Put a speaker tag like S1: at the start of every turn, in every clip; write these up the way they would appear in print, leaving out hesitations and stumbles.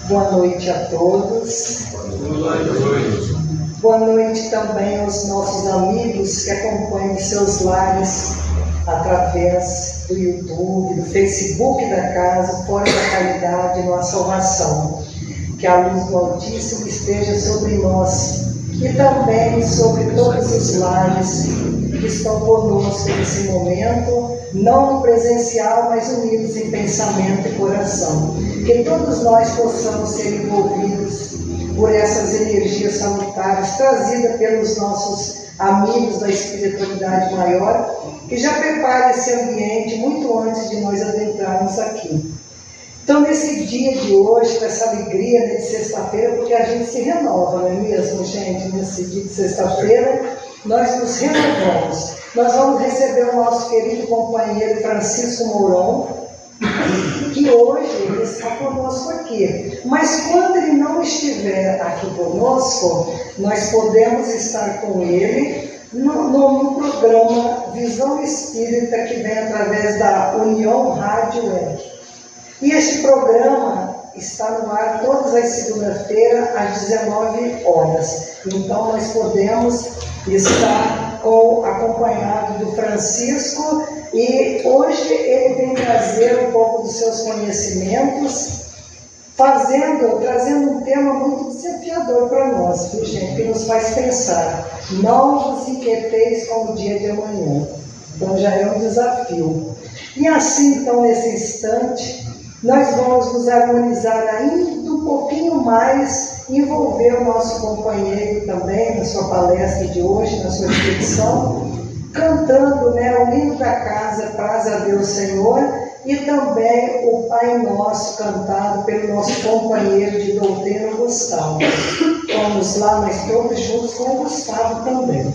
S1: Boa noite a todos.
S2: Boa noite.
S1: Boa noite também aos nossos amigos que acompanham os seus lares através do YouTube, do Facebook da casa, Fora da Caridade, Nossa Salvação. Que a luz do Altíssimo esteja sobre nós e também sobre todos os lares que estão conosco nesse momento, não no presencial, mas unidos em pensamento e coração. Que todos nós possamos ser envolvidos por essas energias salutares trazidas pelos nossos amigos da espiritualidade maior, que já prepara esse ambiente muito antes de nós adentrarmos aqui. Então, nesse dia de hoje, com essa alegria de sexta-feira, porque a gente se renova, não é mesmo, gente? Nesse dia de sexta-feira, nós nos renovamos. Nós vamos receber o nosso querido companheiro Francisco Mourão, que hoje ele está conosco aqui. Mas quando ele não estiver aqui conosco, nós podemos estar com ele no programa Visão Espírita, que vem através da União Rádio Web. E este programa está no ar todas as segundas-feiras, às 19 horas. Então, nós podemos estar acompanhado do Francisco, e hoje ele vem trazer um pouco dos seus conhecimentos, trazendo um tema muito desafiador para nós, viu, gente? Que nos faz pensar. Não vos inquieteis com o dia de amanhã. Então, já é um desafio. E assim, então, nesse instante, nós vamos nos harmonizar ainda um pouquinho mais, envolver o nosso companheiro também na sua palestra de hoje, na sua reflexão, cantando, o hino da casa, Praz a Deus Senhor, e também o Pai Nosso, cantado pelo nosso companheiro de doutrina, Gustavo. Vamos lá, nós todos juntos com o Gustavo também.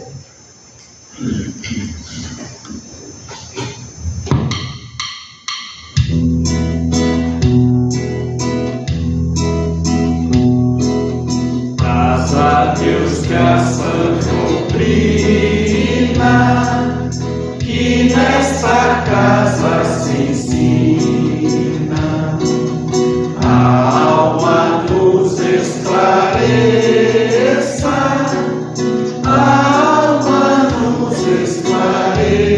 S2: Deus que a sã doutrina que nesta casa se ensina, a alma nos esclareça, a alma nos esclareça,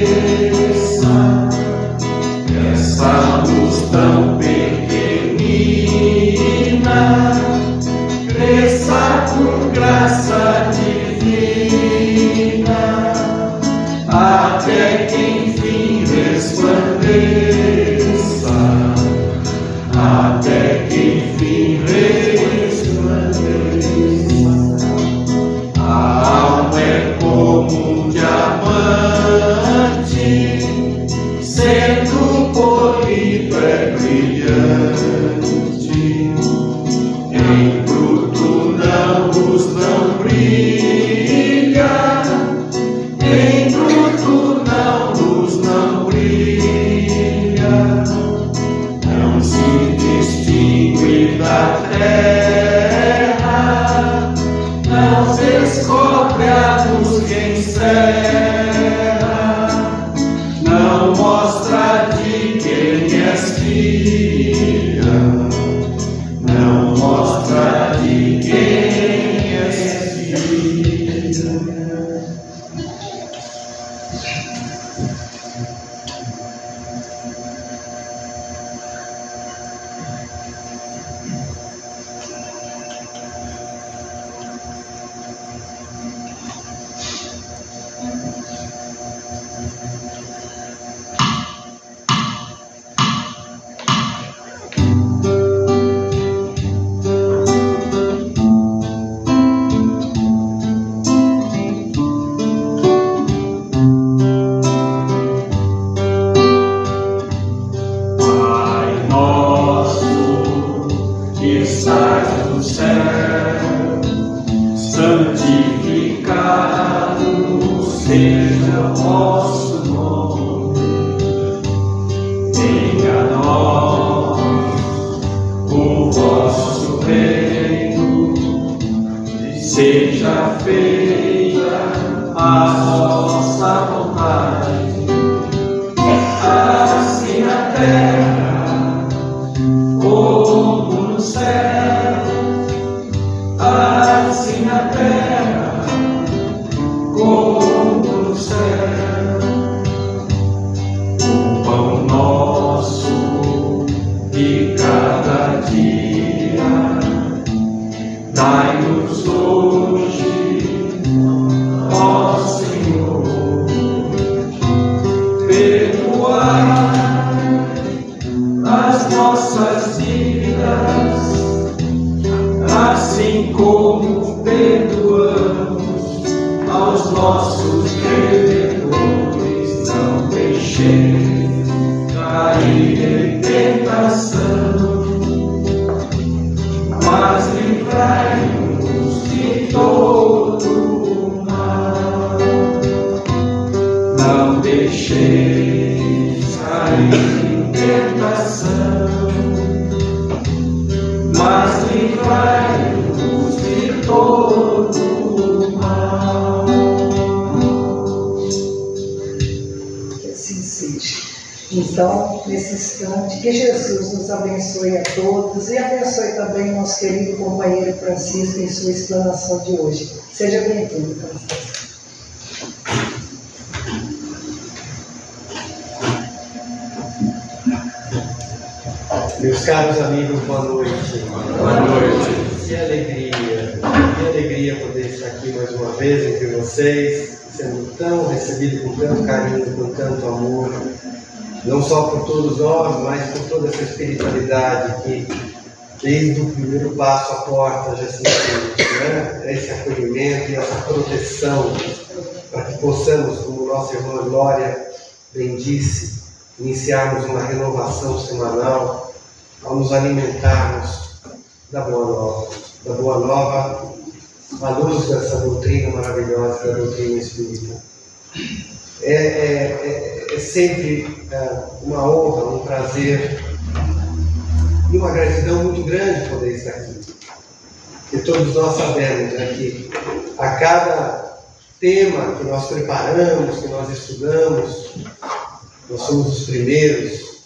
S2: essa luz tão pequenina cresça por graça divina, até que enfim resplandeça, até que enfim resplandeça. A alma é como um diamante, sendo polido é brilhante, em bruto luz não brilha, em bruto luz não brilha, não se distingue da terra, não descobre a luz que encerra, não mostra de quem és filha, não mostra de quem és filha. Seja feita a nossa vontade, assim na terra como no céu. dia. Dai-nos hoje, ó Senhor, perdoar as nossas dívidas, assim como perdoamos aos nossos devedores. Não deixeis cair em tentação, mas livrai-nos de todo o mal. Não deixeis cair em tentação, mas livrai-nos de todo o mal.
S1: Que assim seja. Então, nesse instante, que Jesus nos abençoe a todos e abençoe também o nosso querido companheiro Francisco em sua explanação de hoje. Seja bem-vindo, Francisco.
S3: Meus caros amigos, boa noite.
S2: Boa noite.
S3: Que alegria poder estar aqui mais uma vez entre vocês, sendo tão recebido com tanto carinho, com tanto amor, não só por todos nós, mas por toda essa espiritualidade que, desde o primeiro passo à porta, já se sente, né? Esse acolhimento e essa proteção, para que possamos, como nossa irmã Glória bem disse, iniciarmos uma renovação semanal ao nos alimentarmos da Boa Nova, à luz dessa doutrina maravilhosa, da doutrina espírita. É sempre uma honra, um prazer e uma gratidão muito grande poder estar aqui. Porque todos nós sabemos, né, que a cada tema que nós preparamos, que nós estudamos, nós somos os primeiros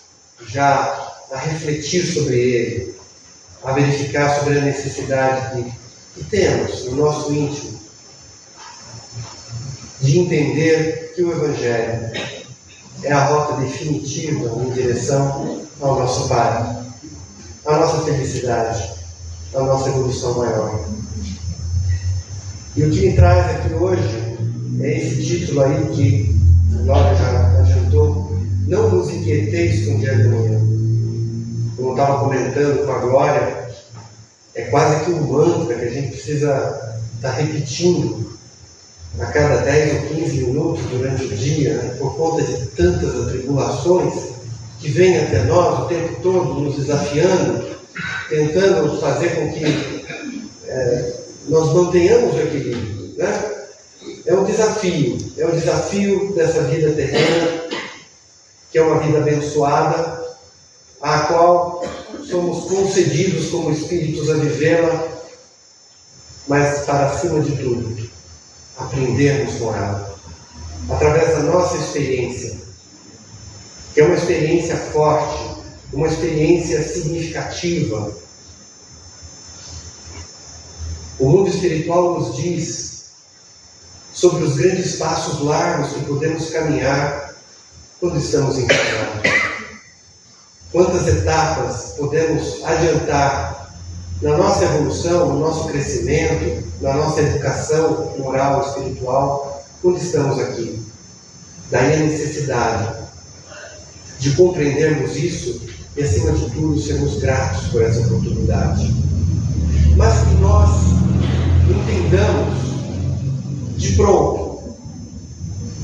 S3: já a refletir sobre ele, a verificar sobre a necessidade que temos no nosso íntimo de entender que o Evangelho é a rota definitiva em direção ao nosso Pai, à nossa felicidade, à nossa evolução maior. E o que me traz aqui hoje é esse título aí que a Glória já adiantou: não vos inquieteis com o dia de amanhã. Como eu estava comentando com a Glória, é quase que um mantra que a gente precisa estar repetindo a cada 10 ou 15 minutos durante o dia, né? Por conta de tantas atribulações que vêm até nós o tempo todo, nos desafiando, tentando fazer com que nós mantenhamos o equilíbrio, né? É um desafio dessa vida terrena, que é uma vida abençoada, a qual somos concedidos como espíritos a vivê-la, mas para acima de tudo, aprendermos com ela, através da nossa experiência, que é uma experiência forte, uma experiência significativa. O mundo espiritual nos diz sobre os grandes passos largos que podemos caminhar quando estamos encarnados. Quantas etapas podemos adiantar na nossa evolução, no nosso crescimento, na nossa educação moral e espiritual, quando estamos aqui. Daí a necessidade de compreendermos isso e, acima de tudo, sermos gratos por essa oportunidade. Mas que nós entendamos de pronto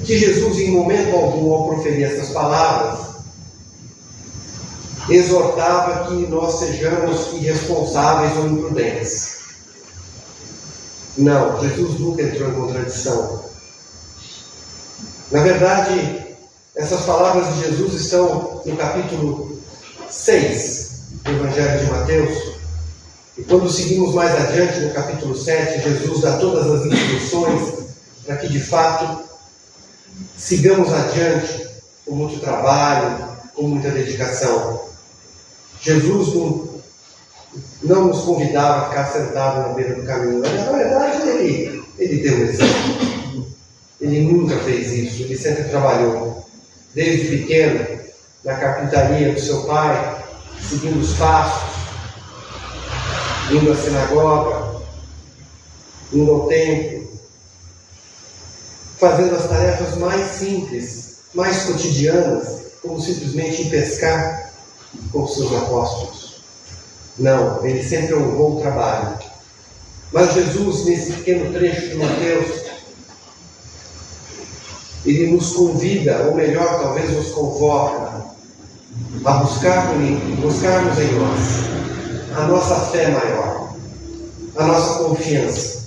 S3: que Jesus, em momento algum, ao proferir essas palavras, exortava que nós sejamos irresponsáveis ou imprudentes. Não, Jesus nunca entrou em contradição. Na verdade, essas palavras de Jesus estão no capítulo 6 do Evangelho de Mateus. E quando seguimos mais adiante, no capítulo 7, Jesus dá todas as instruções para que, de fato, sigamos adiante com muito trabalho, com muita dedicação. Jesus não nos convidava a ficar sentado na beira do caminho. Na verdade, ele deu um exemplo. Ele nunca fez isso. Ele sempre trabalhou. Desde pequeno, na carpintaria do seu pai, seguindo os passos indo à sinagoga, indo ao templo, fazendo as tarefas mais simples, mais cotidianas, como simplesmente ir pescar com seus apóstolos. Não, ele sempre honrou o trabalho. Mas Jesus, nesse pequeno trecho de Mateus, ele nos convida, ou melhor, talvez nos convoca, a buscarmos em nós a nossa fé maior, a nossa confiança,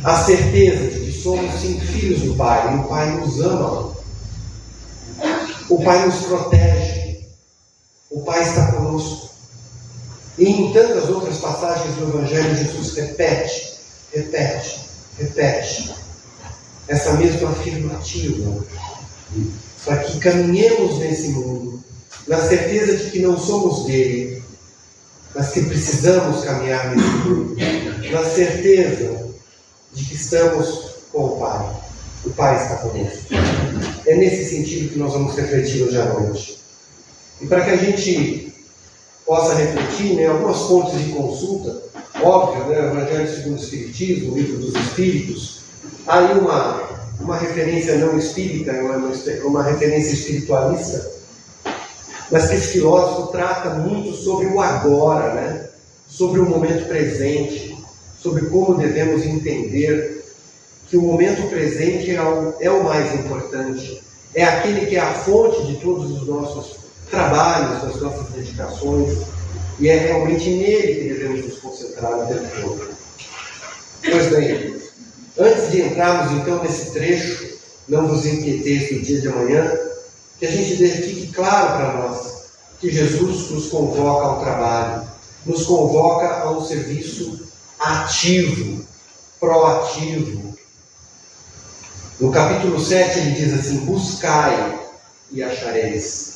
S3: a certeza de que somos sim filhos do Pai, e o Pai nos ama, o Pai nos protege, o Pai está conosco. E em tantas outras passagens do Evangelho, Jesus repete essa mesma afirmativa, para que caminhemos nesse mundo, na certeza de que não somos dele, mas que precisamos caminhar nesse mundo, na certeza de que estamos com o Pai. O Pai está conosco. É nesse sentido que nós vamos refletir hoje à noite. E para que a gente possa refletir, algumas fontes de consulta, óbvio, o Evangelho segundo o Espiritismo, o Livro dos Espíritos, há aí uma referência não espírita, uma referência espiritualista, mas que esse filósofo trata muito sobre o agora, sobre o momento presente, sobre como devemos entender que o momento presente é o mais importante, é aquele que é a fonte de todos os nossos trabalhos, das nossas dedicações, e é realmente nele que devemos nos concentrar o tempo todo. Pois bem, antes de entrarmos então nesse trecho, não vos inquieteis do dia de amanhã, que a gente fique claro para nós que Jesus nos convoca ao trabalho, nos convoca a um serviço ativo, proativo. No capítulo 7 ele diz assim: buscai e achareis.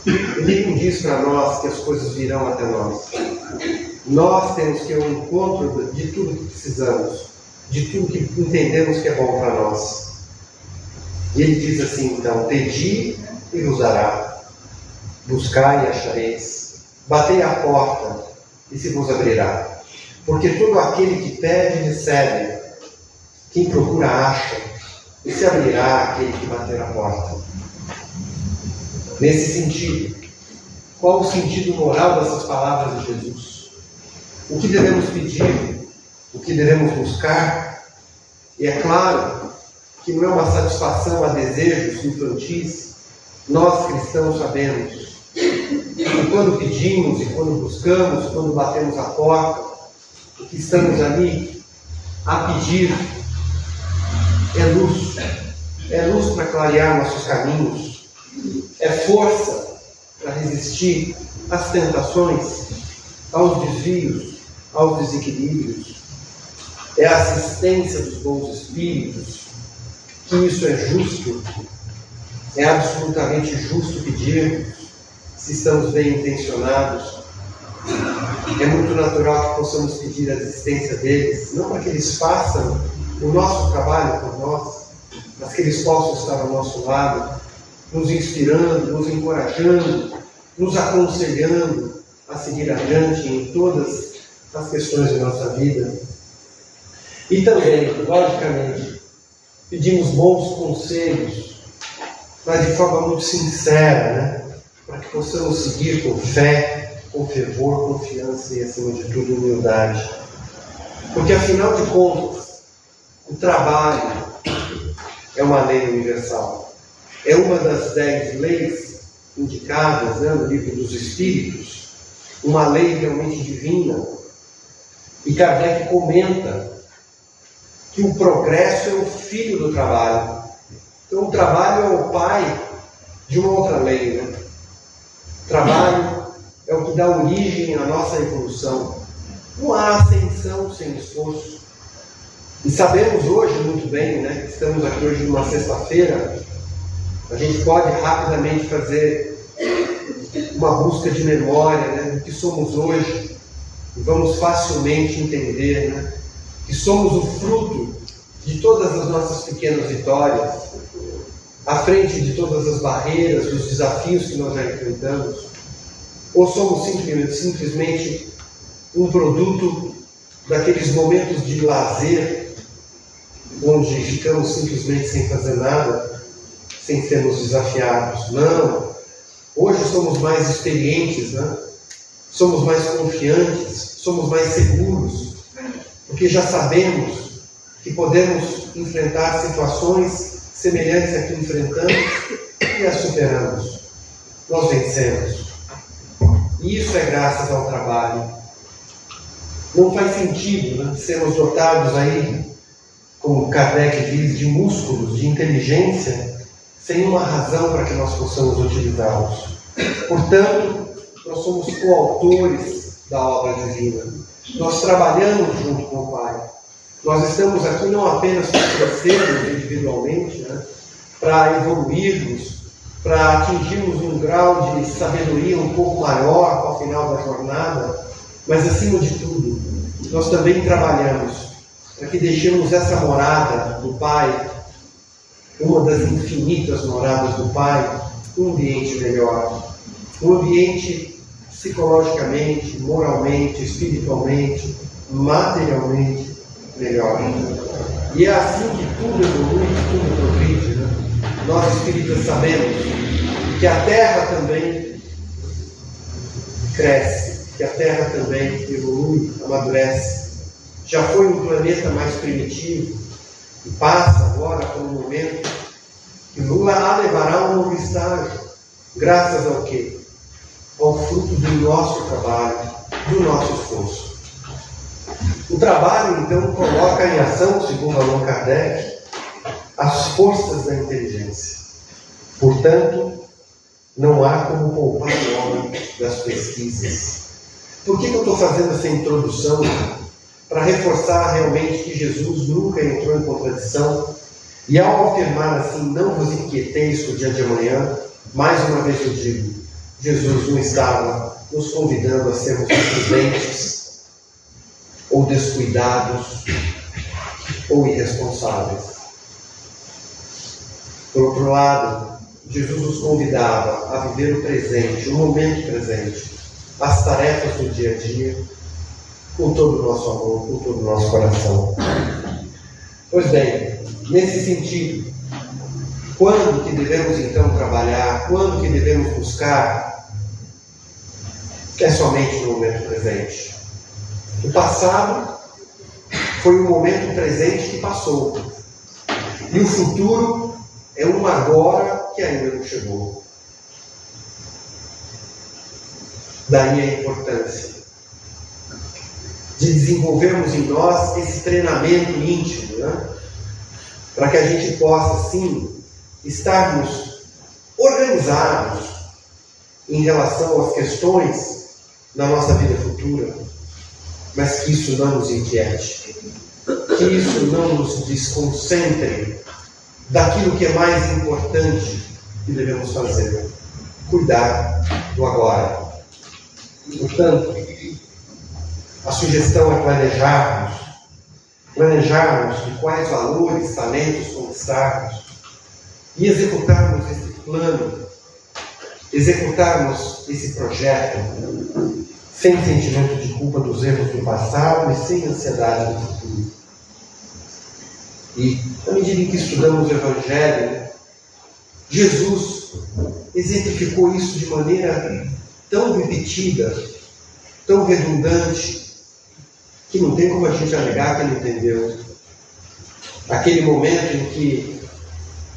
S3: Ele não diz para nós que as coisas virão até nós. Nós temos que ir ao encontro de tudo que precisamos, de tudo que entendemos que é bom para nós. E ele diz assim, então: pedi e vos dará, buscai e achareis, batei à porta e se vos abrirá. Porque todo aquele que pede, recebe, quem procura, acha, e se abrirá aquele que bater à porta. Nesse sentido, qual o sentido moral dessas palavras de Jesus? O que devemos pedir? O que devemos buscar? E é claro que não é uma satisfação a desejos infantis. Nós cristãos sabemos que quando pedimos e quando buscamos, quando batemos a porta, o que estamos ali a pedir é luz para clarear nossos caminhos, é força para resistir às tentações, aos desvios, aos desequilíbrios, é a assistência dos bons espíritos, que isso é justo, é absolutamente justo pedir, se estamos bem intencionados. É muito natural que possamos pedir a assistência deles, não para que eles façam o nosso trabalho por nós, mas que eles possam estar ao nosso lado, nos inspirando, nos encorajando, nos aconselhando a seguir adiante em todas as questões de nossa vida. E também, logicamente, pedimos bons conselhos, mas de forma muito sincera, para que possamos seguir com fé, com fervor, confiança e, acima de tudo, humildade. Porque, afinal de contas, o trabalho é uma lei universal. É uma das 10 leis indicadas no Livro dos Espíritos, uma lei realmente divina. E Kardec comenta que o progresso é o filho do trabalho. Então o trabalho é o pai de uma outra lei. O trabalho é o que dá origem à nossa evolução. Não há ascensão sem esforço. E sabemos hoje muito bem, que estamos aqui hoje numa sexta-feira, a gente pode rapidamente fazer uma busca de memória do que somos hoje, e vamos facilmente entender que somos o fruto de todas as nossas pequenas vitórias, à frente de todas as barreiras, dos desafios que nós já enfrentamos. Ou somos simplesmente um produto daqueles momentos de lazer, onde ficamos simplesmente sem fazer nada, sem sermos desafiados? Não. Hoje somos mais experientes, né? Somos mais confiantes, somos mais seguros, porque já sabemos que podemos enfrentar situações semelhantes a que enfrentamos e as superamos. Nós vencemos. E isso é graças ao trabalho. Não faz sentido, né, sermos dotados aí, como Kardec diz, de músculos, de inteligência, sem uma razão para que nós possamos utilizá-los. Portanto, nós somos coautores da obra divina. Nós trabalhamos junto com o Pai. Nós estamos aqui não apenas para crescermos individualmente, né, para evoluirmos, para atingirmos um grau de sabedoria um pouco maior ao final da jornada, mas acima de tudo, nós também trabalhamos para que deixemos essa morada do Pai, uma das infinitas moradas do Pai, um ambiente melhor, um ambiente psicologicamente, moralmente, espiritualmente, materialmente melhor. E é assim que tudo evolui, tudo progride, né? Nós espíritas sabemos que a Terra também cresce, que a Terra também evolui, amadurece. Já foi um planeta mais primitivo e passa agora por um momento que lá levará um novo estágio. Graças ao quê? Ao fruto do nosso trabalho, do nosso esforço. O trabalho, então, coloca em ação, segundo Allan Kardec, as forças da inteligência. Portanto, não há como poupar o homem das pesquisas. Por que eu estou fazendo essa introdução? Para reforçar realmente que Jesus nunca entrou em contradição. E ao afirmar assim, não vos inquieteis com o dia de amanhã, mais uma vez eu digo, Jesus não estava nos convidando a sermos imprudentes, ou descuidados, ou irresponsáveis. Por outro lado, Jesus nos convidava a viver o presente, o momento presente, as tarefas do dia a dia, com todo o nosso amor, com todo o nosso coração. Pois bem, nesse sentido, quando que devemos então trabalhar, quando que devemos buscar, é somente no momento presente. O passado foi um momento presente que passou. E o futuro é um agora que ainda não chegou. Daí a importância de desenvolvermos em nós esse treinamento íntimo, né? Para que a gente possa, sim, estarmos organizados em relação às questões da nossa vida futura, mas que isso não nos inquiete, que isso não nos desconcentre daquilo que é mais importante que devemos fazer: cuidar do agora. Portanto, a sugestão é planejarmos de quais valores, talentos conquistarmos e executarmos esse plano, executarmos esse projeto, sem sentimento de culpa dos erros do passado e sem ansiedade do futuro. E, à medida em que estudamos o Evangelho, Jesus exemplificou isso de maneira tão repetida, tão redundante, que não tem como a gente alegar que ele entendeu. Aquele momento em que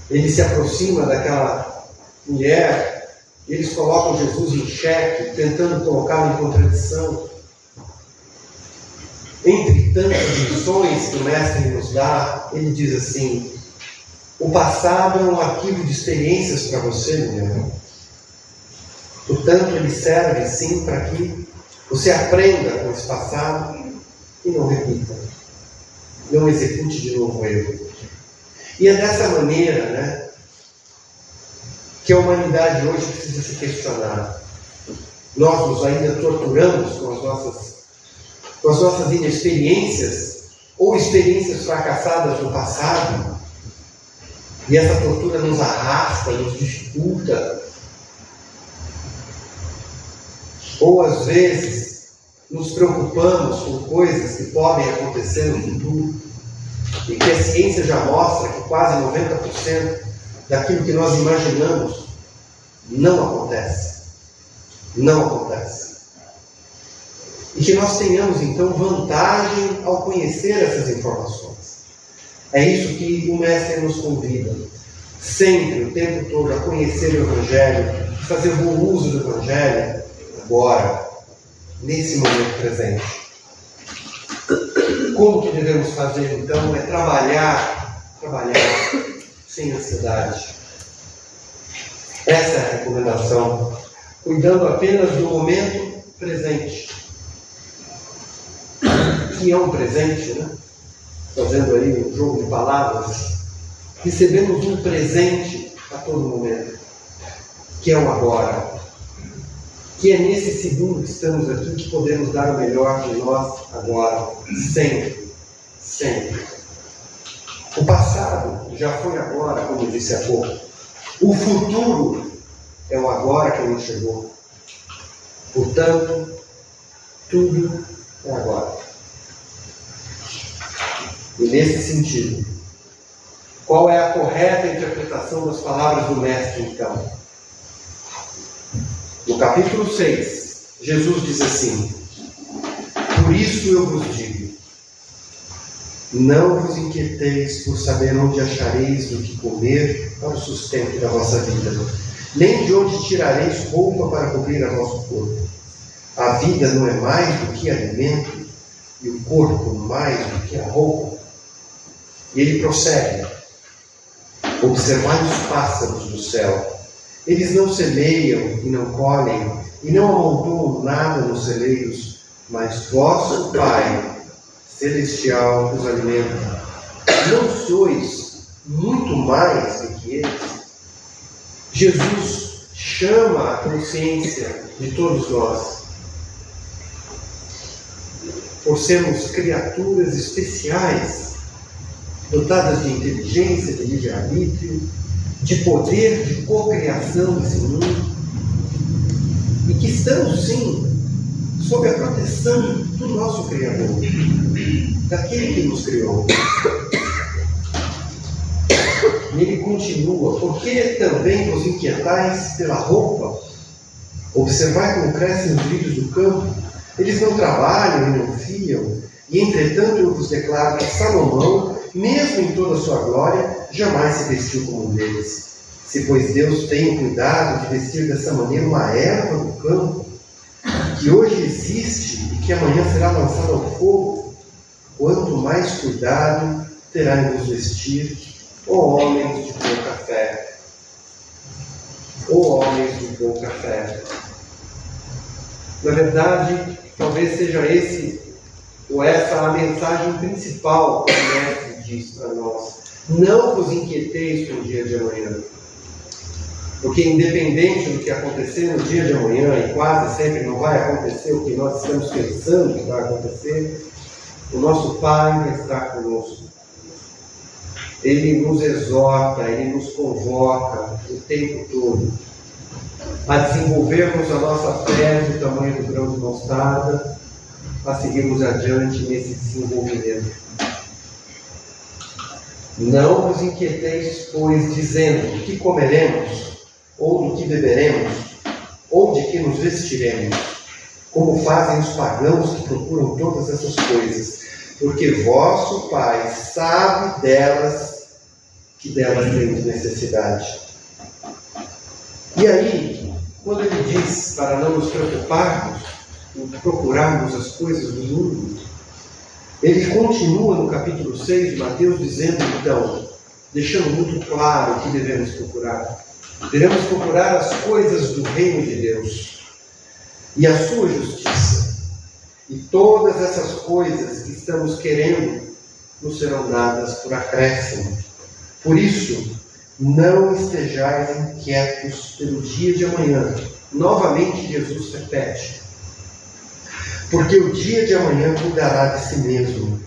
S3: ele se aproxima daquela mulher, eles colocam Jesus em xeque, tentando colocá-lo em contradição. Entre tantas lições que o Mestre nos dá, ele diz assim: o passado é um arquivo de experiências para você, mulher. Portanto, ele serve sim para que você aprenda com esse passado e não repita, não execute de novo o erro. E é dessa maneira, né, que a humanidade hoje precisa se questionar. Nós nos ainda torturamos com as nossas inexperiências ou experiências fracassadas no passado, e essa tortura nos arrasta, nos dificulta. Ou às vezes nos preocupamos com coisas que podem acontecer no futuro e que a ciência já mostra que quase 90% daquilo que nós imaginamos não acontece. Não acontece. E que nós tenhamos então vantagem ao conhecer essas informações. É isso que o Mestre nos convida, sempre, o tempo todo, a conhecer o Evangelho, fazer bom uso do Evangelho, agora, nesse momento presente. Como que devemos fazer então? É trabalhar sem ansiedade. Essa é a recomendação, cuidando apenas do momento presente, que é um presente, né? Fazendo aí um jogo de palavras, recebemos um presente a todo momento, que é o agora, que é nesse segundo que estamos aqui que podemos dar o melhor de nós agora, sempre, sempre. O passado já foi agora, como eu disse há pouco. O futuro é o agora que não chegou. Portanto, tudo é agora. E nesse sentido, qual é a correta interpretação das palavras do Mestre, então? No capítulo 6, Jesus diz assim: por isso eu vos digo, não vos inquieteis por saber onde achareis do que comer para o sustento da vossa vida, nem de onde tirareis roupa para cobrir a vosso corpo. A vida não é mais do que alimento, e o corpo mais do que a roupa. E ele prossegue: observai os pássaros do céu. Eles não semeiam e não colhem, e não amontoam nada nos celeiros, mas vosso Pai Celestial os alimenta. Não sois muito mais do que eles? Jesus chama a consciência de todos nós, por sermos criaturas especiais, dotadas de inteligência, de livre-arbítrio, de poder de cocriação desse mundo, e que estamos, sim, sob a proteção do nosso Criador, daquele que nos criou. E ele continua: porque também vos inquietais pela roupa? Observai como crescem os lírios do campo, eles não trabalham e não fiam, e entretanto eu vos declaro que Salomão, mesmo em toda a sua glória, jamais se vestiu como um deles. Se, pois, Deus tem cuidado de vestir dessa maneira uma erva do campo, que hoje existe e que amanhã será lançada ao fogo, quanto mais cuidado terá em vos vestir, ó homens de pouca fé. Ó homens de pouca fé. Na verdade, talvez seja essa a mensagem principal que o Mestre diz para nós: não vos inquieteis com o dia de amanhã. Porque independente do que acontecer no dia de amanhã, e quase sempre não vai acontecer o que nós estamos pensando que vai acontecer, o nosso Pai vai estar conosco. Ele nos exorta, Ele nos convoca o tempo todo a desenvolvermos a nossa fé do tamanho do grão de mostarda, a seguirmos adiante nesse desenvolvimento. Não vos inquieteis, pois, dizendo: o que comeremos, ou do que beberemos, ou de que nos vestiremos, como fazem os pagãos que procuram todas essas coisas, porque vosso Pai sabe que delas temos necessidade. E aí, quando ele diz para não nos preocuparmos em procurarmos as coisas do mundo, ele continua no capítulo 6 de Mateus dizendo, então, deixando muito claro o que devemos procurar. Devemos procurar as coisas do reino de Deus e a sua justiça. E todas essas coisas que estamos querendo nos serão dadas por acréscimo. Por isso, não estejais inquietos pelo dia de amanhã. Novamente Jesus repete: porque o dia de amanhã cuidará de si mesmo.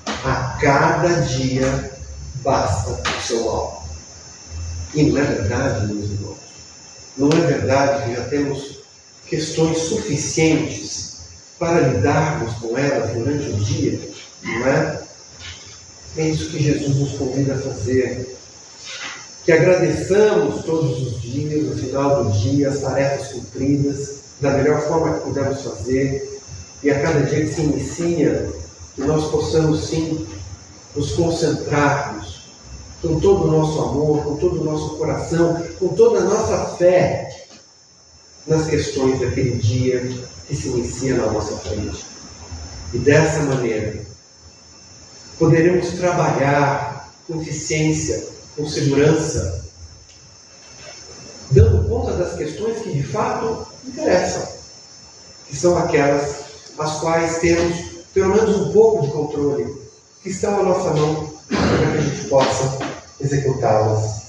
S3: A cada dia basta o seu mal. E não é verdade, meus irmãos? Não é verdade que já temos questões suficientes para lidarmos com elas durante o dia, não é? É isso que Jesus nos convida a fazer. Que agradeçamos todos os dias, no final do dia, as tarefas cumpridas, da melhor forma que pudermos fazer, e a cada dia que se inicia, que nós possamos sim nos concentrarmos com todo o nosso amor, com todo o nosso coração, com toda a nossa fé nas questões daquele dia que se inicia na nossa frente. E dessa maneira, poderemos trabalhar com eficiência, com segurança, dando conta das questões que de fato interessam, que são aquelas as quais temos pelo menos um pouco de controle, que estão à nossa mão, para que a gente possa executá-las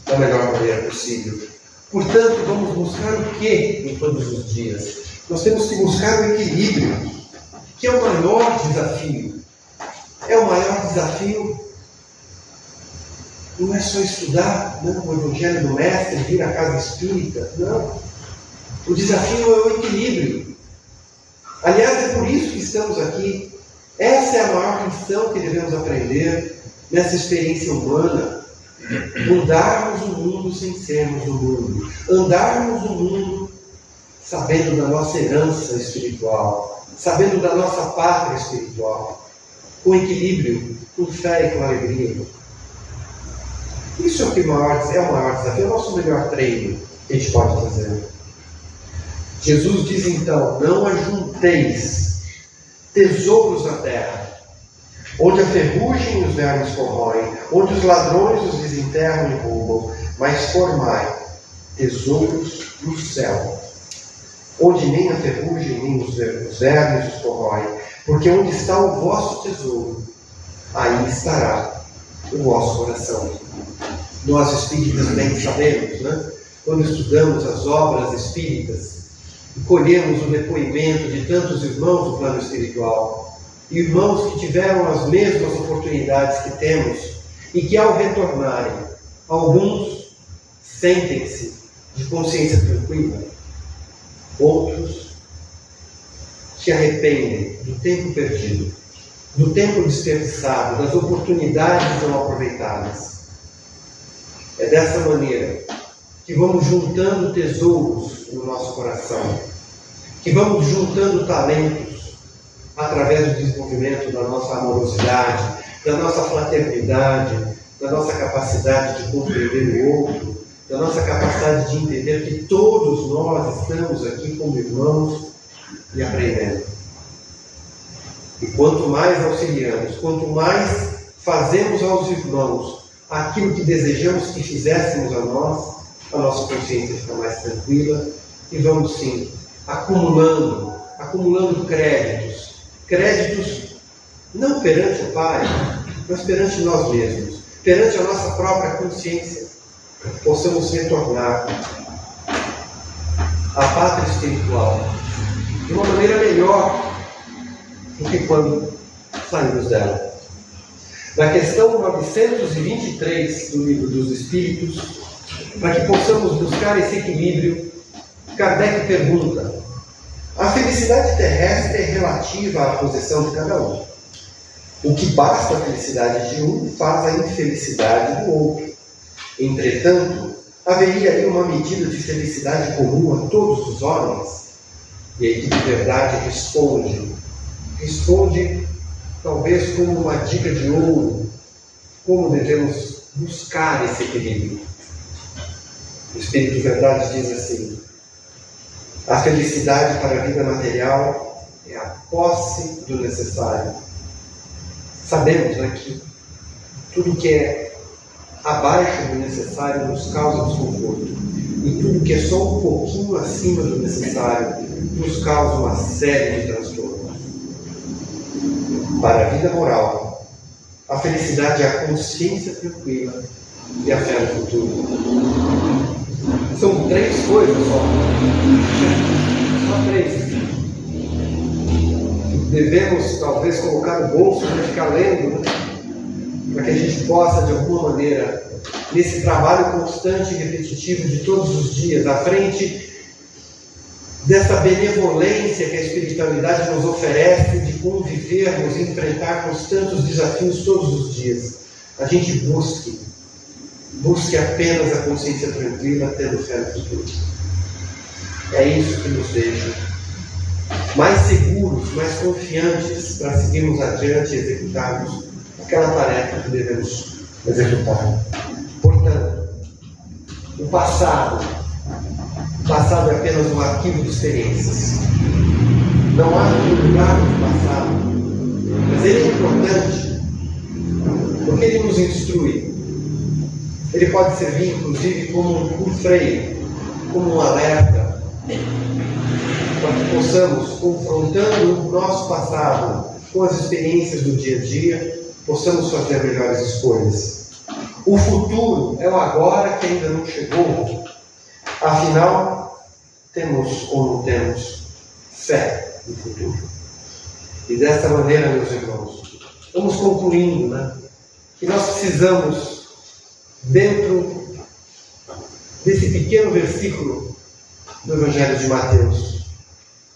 S3: da melhor maneira possível. Portanto, vamos buscar o que em todos os dias? Nós temos que buscar o equilíbrio, que é o maior desafio. É o maior desafio. Não é só estudar o Evangelho do Mestre, vir à casa espírita. Não. O desafio é o equilíbrio. Aliás, é por isso que estamos aqui. Essa é a maior lição que devemos aprender nessa experiência humana. Mudarmos o mundo sem sermos do mundo. Andarmos no mundo sabendo da nossa herança espiritual, sabendo da nossa pátria espiritual, com equilíbrio, com fé e com alegria. Isso é o maior desafio, é o nosso melhor treino que a gente pode fazer. Jesus diz então: não ajunteis tesouros na terra, onde a ferrugem e os vermes corroem, onde os ladrões os desenterram e roubam, mas formai tesouros no céu, onde nem a ferrugem nem os vermes os corroem, porque onde está o vosso tesouro, aí estará o vosso coração. Nós espíritas bem sabemos, né? Quando estudamos as obras espíritas e colhemos o depoimento de tantos irmãos do plano espiritual, irmãos que tiveram as mesmas oportunidades que temos e que, ao retornarem, alguns sentem-se de consciência tranquila, outros se arrependem do tempo perdido, do tempo desperdiçado, das oportunidades não aproveitadas. É dessa maneira que vamos juntando tesouros no nosso coração, que vamos juntando talentos através do desenvolvimento da nossa amorosidade, da nossa fraternidade, da nossa capacidade de compreender o outro, da nossa capacidade de entender que todos nós estamos aqui como irmãos e aprendendo. E quanto mais auxiliamos, quanto mais fazemos aos irmãos aquilo que desejamos que fizéssemos a nossa consciência fica mais tranquila e vamos sim acumulando créditos não perante o Pai, mas perante nós mesmos, perante a nossa própria consciência, para que possamos retornar à pátria espiritual de uma maneira melhor do que quando saímos dela. Na questão 923 do Livro dos Espíritos, para que possamos buscar esse equilíbrio, Kardec pergunta: a felicidade terrestre é relativa à posição de cada um. O que basta a felicidade de um faz a infelicidade do outro. Entretanto, haveria aí uma medida de felicidade comum a todos os homens? E a equipe de verdade responde talvez como uma dica de ouro, como devemos buscar esse equilíbrio. O Espírito de Verdade diz assim: a felicidade para a vida material é a posse do necessário. Sabemos, né, que tudo que é abaixo do necessário nos causa desconforto, e tudo que é só um pouquinho acima do necessário nos causa uma série de transtornos. Para a vida moral, a felicidade é a consciência tranquila e a fé no futuro. São três coisas só. Só três. Devemos talvez colocar no bolso para ficar lendo, né? Para que a gente possa, de alguma maneira, nesse trabalho constante e repetitivo de todos os dias, à frente dessa benevolência que a espiritualidade nos oferece de convivermos e enfrentarmos tantos desafios todos os dias, a gente busque apenas a consciência tranquila, tendo fé no futuro. É isso que nos deixa mais seguros, mais confiantes para seguirmos adiante e executarmos aquela tarefa que devemos executar. Portanto, o passado é apenas um arquivo de experiências. Não há lugar no passado, mas ele é importante porque ele nos instrui. Ele pode servir, inclusive, como um freio, como um alerta, para que possamos, confrontando o nosso passado com as experiências do dia a dia, possamos fazer melhores escolhas. O futuro é o agora que ainda não chegou. Afinal, temos ou não temos fé no futuro. E dessa maneira, meus irmãos, vamos concluindo, que nós precisamos, dentro desse pequeno versículo do Evangelho de Mateus,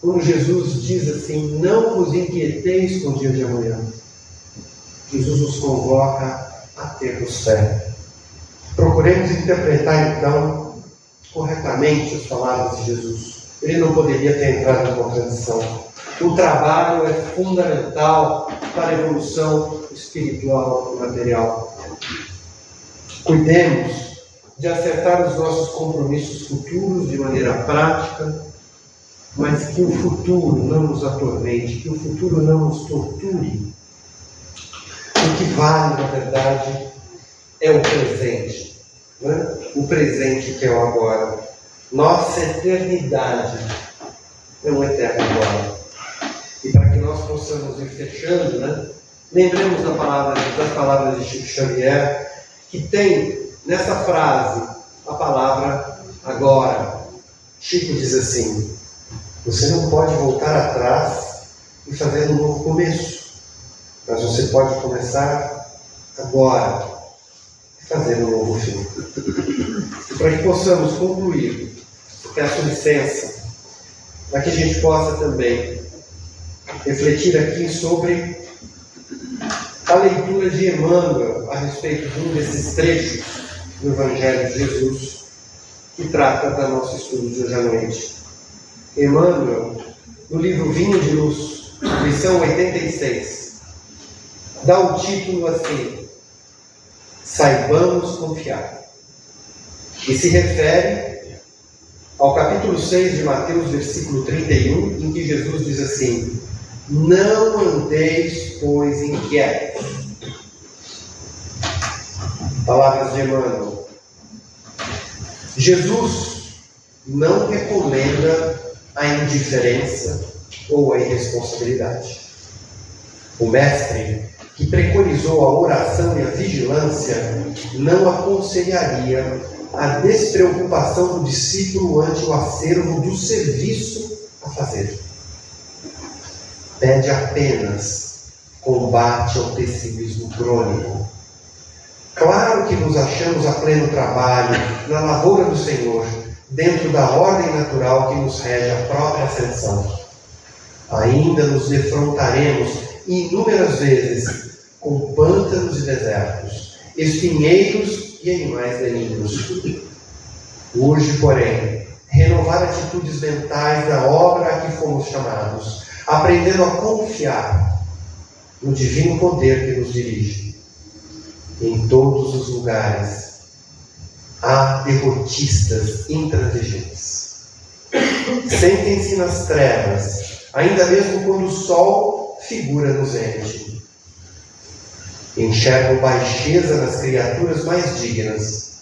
S3: quando Jesus diz assim: não vos inquieteis com o dia de amanhã. Jesus nos convoca a termos fé. Procuremos interpretar então corretamente as palavras de Jesus. Ele não poderia ter entrado em contradição. O trabalho é fundamental para a evolução espiritual e material. Cuidemos de acertar os nossos compromissos futuros de maneira prática, mas que o futuro não nos atormente, que o futuro não nos torture. O que vale, na verdade, é o presente. O presente que é o agora. Nossa eternidade é um eterno agora. E para que nós possamos ir fechando, lembremos das palavras de Chico Xavier, que tem nessa frase a palavra agora. Chico diz assim: você não pode voltar atrás e fazer um novo começo, mas você pode começar agora e fazer um novo fim. E para que possamos concluir, peço licença, para que a gente possa também refletir aqui sobre a leitura de Emmanuel a respeito de um desses trechos do Evangelho de Jesus que trata do nosso estudo de hoje à noite. Emmanuel, no livro Vinho de Luz, lição 86, dá o título assim: Saibamos Confiar. E se refere ao capítulo 6 de Mateus, versículo 31, em que Jesus diz assim: não andeis, pois, inquietos. Palavras de Emmanuel. Jesus não recomenda a indiferença ou a irresponsabilidade. O Mestre, que preconizou a oração e a vigilância, não aconselharia a despreocupação do discípulo ante o acervo do serviço a fazer. Pede apenas combate ao pessimismo crônico. Claro que nos achamos a pleno trabalho na lavoura do Senhor, dentro da ordem natural que nos rege a própria ascensão. Ainda nos defrontaremos inúmeras vezes com pântanos e desertos, espinheiros e animais daninhos. Urge, porém, renovar atitudes mentais da obra a que fomos chamados, aprendendo a confiar no divino poder que nos dirige. Em todos os lugares há derrotistas intransigentes. Sentem-se nas trevas, ainda mesmo quando o sol figura no zênite. Enxergam baixeza nas criaturas mais dignas.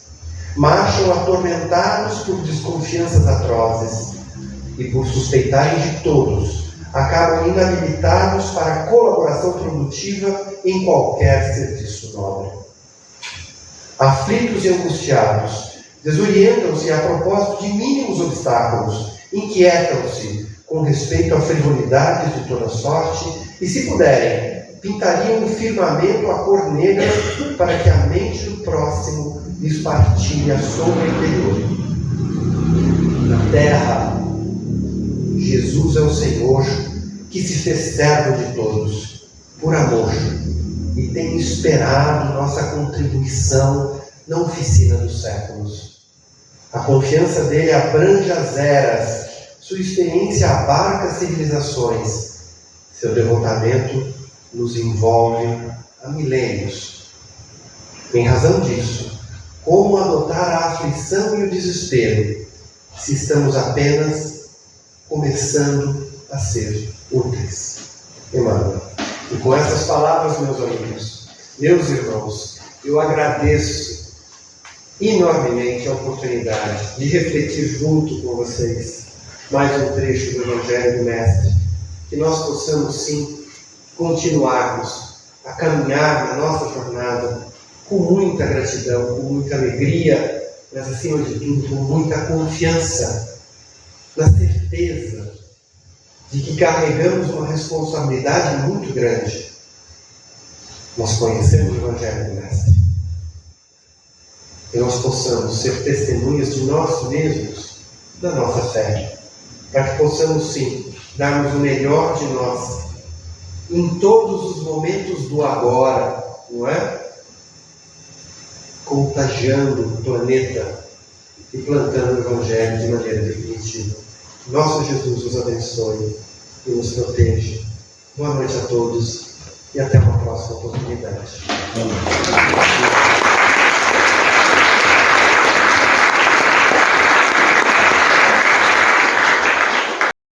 S3: Marcham atormentados por desconfianças atrozes e por suspeitarem de todos, acabam inabilitados para a colaboração produtiva em qualquer serviço nobre. Aflitos e angustiados, desorientam-se a propósito de mínimos obstáculos, inquietam-se com respeito a frivolidades de toda sorte e, se puderem, pintariam o firmamento a cor negra para que a mente do próximo lhes partilhe a sombra interior. Na terra, Jesus é o Senhor, que se fez servo de todos, por amor, e tem esperado nossa contribuição na oficina dos séculos. A confiança dele abrange as eras, sua experiência abarca as civilizações, seu devotamento nos envolve há milênios. Em razão disso, como adotar a aflição e o desespero, se estamos apenas começando a ser úteis? Emmanuel. E com essas palavras, meus amigos, meus irmãos, eu agradeço enormemente a oportunidade de refletir junto com vocês mais um trecho do Evangelho do Mestre, que nós possamos sim continuarmos a caminhar na nossa jornada com muita gratidão, com muita alegria, mas acima de tudo com muita confiança, na certeza de que carregamos uma responsabilidade muito grande. Nós conhecemos o Evangelho do Mestre. Que nós possamos ser testemunhas de nós mesmos, da nossa fé, para que possamos sim darmos o melhor de nós em todos os momentos do agora, não é? Contagiando o planeta e plantando o Evangelho de maneira definitiva. Nosso Jesus os abençoe e nos proteja. Boa noite a todos e até uma próxima oportunidade.
S2: Amém.